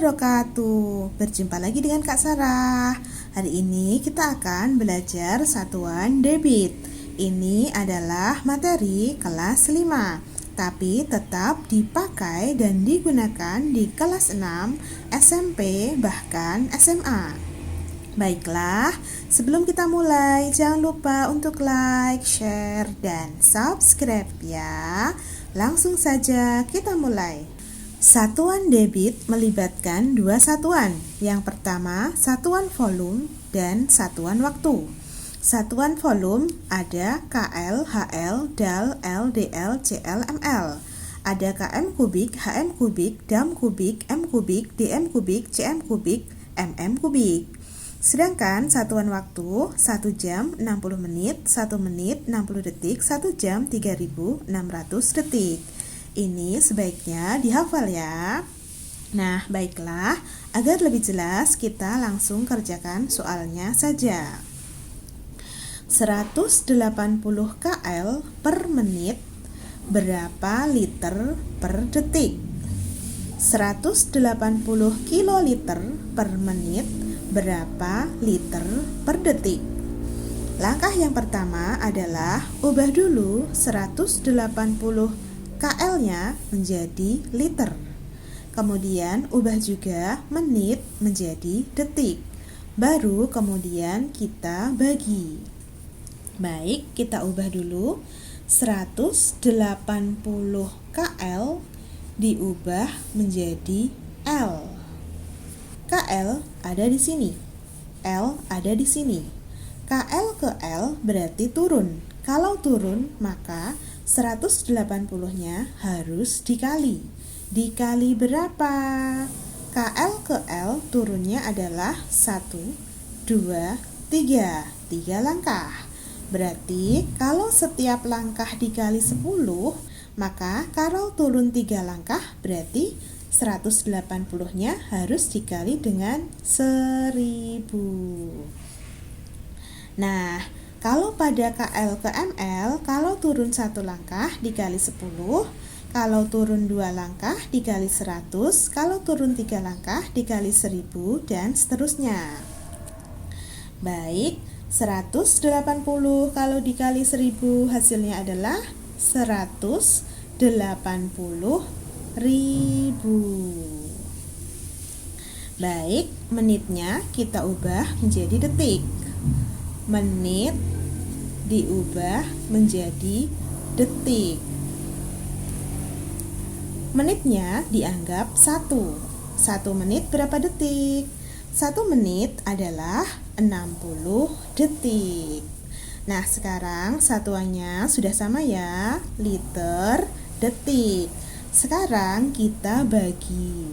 wabarakatuh. Berjumpa lagi dengan Kak Sarah. Hari ini kita akan belajar satuan debit. Ini adalah materi kelas 5, tapi tetap dipakai dan digunakan di kelas 6, SMP, bahkan SMA. Baiklah, sebelum kita mulai, jangan lupa untuk like, share, dan subscribe ya. Langsung saja kita mulai. Satuan debit melibatkan dua satuan. Yang pertama, satuan volume dan satuan waktu. Satuan volume ada KL, HL, DAL, L, DL, CL, ML. Ada km kubik, HM kubik, dam kubik, M kubik, DM kubik, CM kubik, MM kubik. Sedangkan satuan waktu 1 jam 60 menit, 1 menit 60 detik, 1 jam 3600 detik. Ini sebaiknya dihafal ya. Nah, baiklah, agar lebih jelas kita langsung kerjakan soalnya saja. 180 kl per menit berapa liter per detik? 180 kiloliter per menit berapa liter per detik? Langkah yang pertama adalah ubah dulu 180 KL-nya menjadi liter. Kemudian ubah juga menit menjadi detik. Baru kemudian kita bagi. Baik, kita ubah dulu 180 KL diubah menjadi L. KL ada di sini. L ada di sini. KL ke L berarti turun. Kalau turun, maka 180-nya harus dikali. Dikali berapa? KL ke L turunnya adalah 1, 2, 3. 3 langkah. Berarti kalau setiap langkah dikali 10, maka kalau turun 3 langkah berarti 180-nya harus dikali dengan 1000. Nah, kalau pada KL ke ML, kalau turun 1 langkah dikali 10, kalau turun 2 langkah dikali 100, kalau turun 3 langkah dikali 1000, dan seterusnya. Baik, 180 kalau dikali 1000 hasilnya adalah 180.000. Baik, menitnya kita ubah menjadi detik. Menit diubah menjadi detik. Menitnya dianggap 1. 1 menit berapa detik? 1 menit adalah 60 detik. Nah, sekarang satuannya sudah sama ya, liter, detik. Sekarang kita bagi.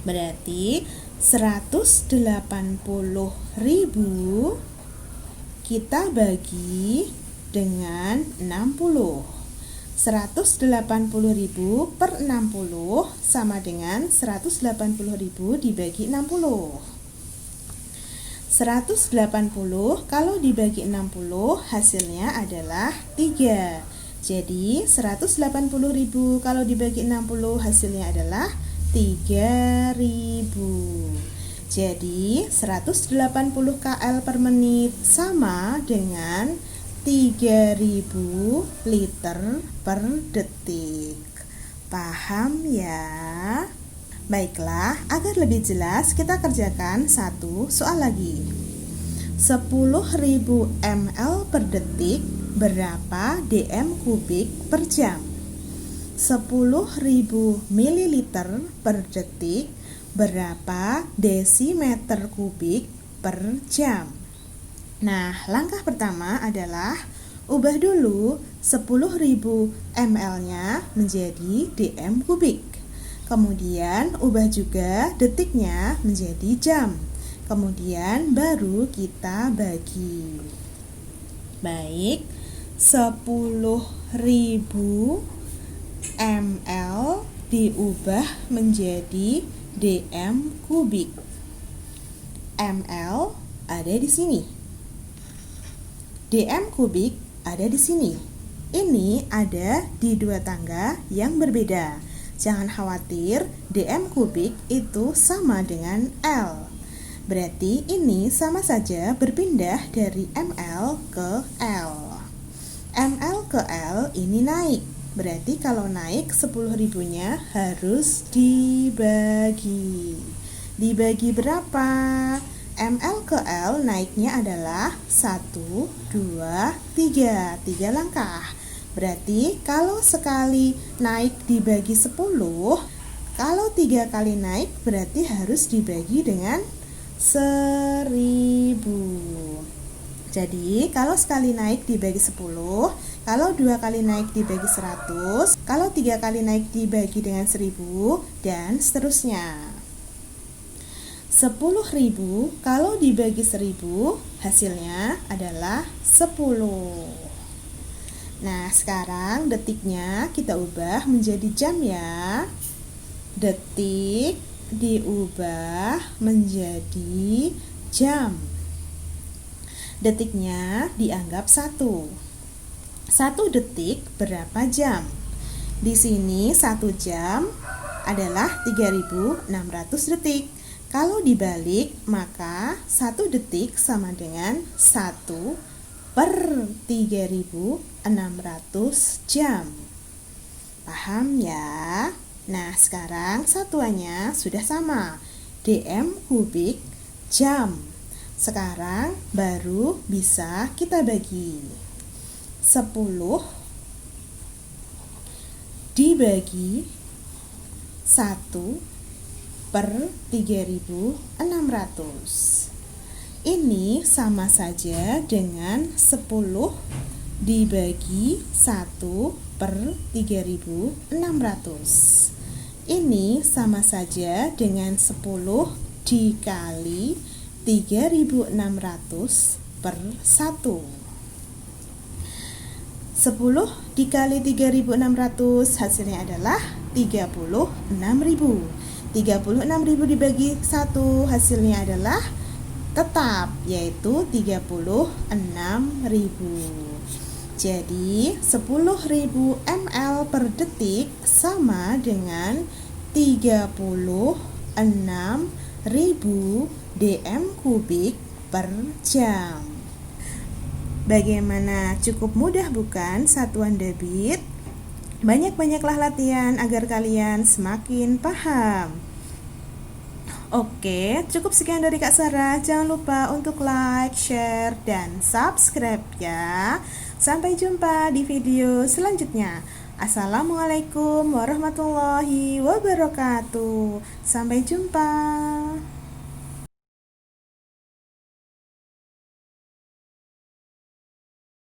Berarti 180.000 kita bagi dengan 60. 180.000 per 60 sama dengan 180.000 dibagi 60. 180 kalau dibagi 60 hasilnya adalah 3. Jadi 180.000 kalau dibagi 60 hasilnya adalah 3.000. Jadi 180 KL per menit sama dengan 3.000 liter per detik. Paham ya? Baiklah, agar lebih jelas kita kerjakan satu soal lagi. 10.000 ml per detik berapa dm kubik per jam? 10.000 mililiter per detik berapa desimeter kubik per jam? Nah, langkah pertama adalah ubah dulu 10.000 ml-nya menjadi dm kubik. Kemudian ubah juga detiknya menjadi jam. Kemudian baru kita bagi. Baik, 10.000 ml diubah menjadi dm kubik. ml ada di sini. dm kubik ada di sini. Ini ada di dua tangga yang berbeda. Jangan khawatir, dm kubik itu sama dengan L. Berarti ini sama saja berpindah dari ml ke L. ml ke L ini naik. Berarti kalau naik 10.000-nya harus dibagi. Dibagi berapa? ml ke L naiknya adalah 1, 2, 3. 3 langkah. Berarti kalau sekali naik dibagi 10, kalau 3 kali naik berarti harus dibagi dengan 1000. Jadi kalau sekali naik dibagi 10, kalau 2 kali naik dibagi 100, kalau 3 kali naik dibagi dengan 1000, dan seterusnya. 10.000 kalau dibagi 1000 hasilnya adalah 10. Nah, sekarang detiknya kita ubah menjadi jam ya. Detik diubah menjadi jam. Detiknya dianggap 1. 1 detik berapa jam? Di sini 1 jam adalah 3.600 detik. Kalau dibalik, maka 1 detik sama dengan 1 per 3.600 jam. Paham ya? Nah, sekarang satuannya sudah sama. dm kubik jam. Sekarang baru bisa kita bagi. 10 dibagi 1 per 3.600. Ini sama saja dengan 10 dibagi 1 per 3.600. Ini sama saja dengan 10 dikali 3.600 per 1. 10 dikali 3.600 hasilnya adalah 36.000. 36.000 dibagi 1 hasilnya adalah tetap, yaitu 36.000. Jadi 10.000 ml per detik sama dengan 36.000 dm kubik per jam. Bagaimana? Cukup mudah bukan satuan debit? Banyak-banyaklah latihan agar kalian semakin paham. Oke, cukup sekian dari Kak Sarah. Jangan lupa untuk like, share, dan subscribe ya. Sampai jumpa di video selanjutnya. Assalamualaikum warahmatullahi wabarakatuh. Sampai jumpa.